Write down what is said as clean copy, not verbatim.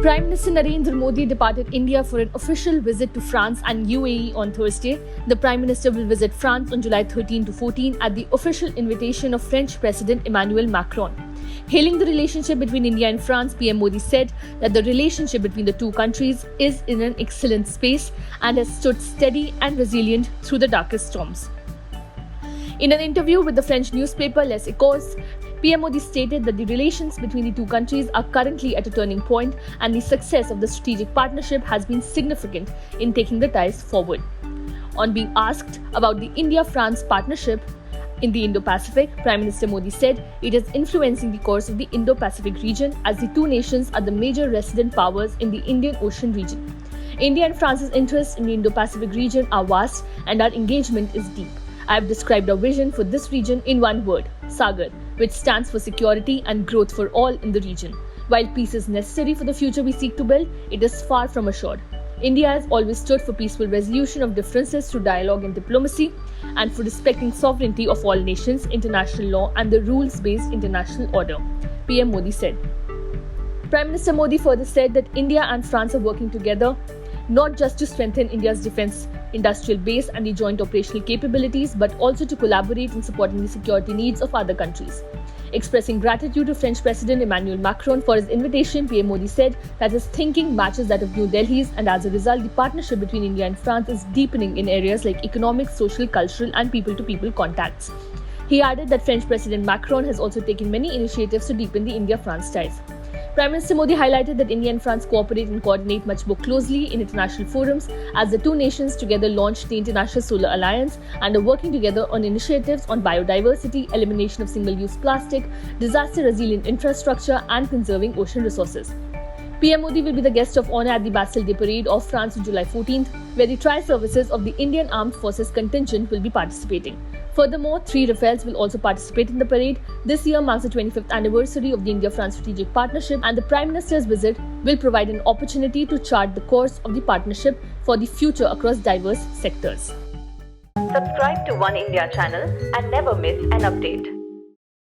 Prime Minister Narendra Modi departed India for an official visit to France and UAE on Thursday. The Prime Minister will visit France on July 13 to 14 at the official invitation of French President Emmanuel Macron. Hailing the relationship between India and France, PM Modi said that the relationship between the two countries is in an excellent space and has stood steady and resilient through the darkest storms. In an interview with the French newspaper Les Echos, PM Modi stated that the relations between the two countries are currently at a turning point and the success of the strategic partnership has been significant in taking the ties forward. On being asked about the India-France partnership in the Indo-Pacific, Prime Minister Modi said it is influencing the course of the Indo-Pacific region as the two nations are the major resident powers in the Indian Ocean region. India and France's interests in the Indo-Pacific region are vast and our engagement is deep. I have described our vision for this region in one word, Sagar, which stands for security and growth for all in the region. While peace is necessary for the future we seek to build, it is far from assured. India has always stood for peaceful resolution of differences through dialogue and diplomacy, and for respecting sovereignty of all nations, international law and the rules-based international order, PM Modi said. Prime Minister Modi further said that India and France are working together not just to strengthen India's defence industrial base and the joint operational capabilities, but also to collaborate in supporting the security needs of other countries. Expressing gratitude to French President Emmanuel Macron for his invitation, PM Modi said that his thinking matches that of New Delhi's, and as a result, the partnership between India and France is deepening in areas like economic, social, cultural and people-to-people contacts. He added that French President Macron has also taken many initiatives to deepen the India-France ties. Prime Minister Modi highlighted that India and France cooperate and coordinate much more closely in international forums as the two nations together launched the International Solar Alliance and are working together on initiatives on biodiversity, elimination of single-use plastic, disaster-resilient infrastructure and conserving ocean resources. PM Modi will be the guest of honor at the Bastille Day Parade of France on July 14th, where the tri-services of the Indian Armed Forces contingent will be participating. Furthermore, 3 Rafales will also participate in the parade. This year marks the 25th anniversary of the India-France strategic partnership, and the Prime Minister's visit will provide an opportunity to chart the course of the partnership for the future across diverse sectors. Subscribe to One India channel and never miss an update.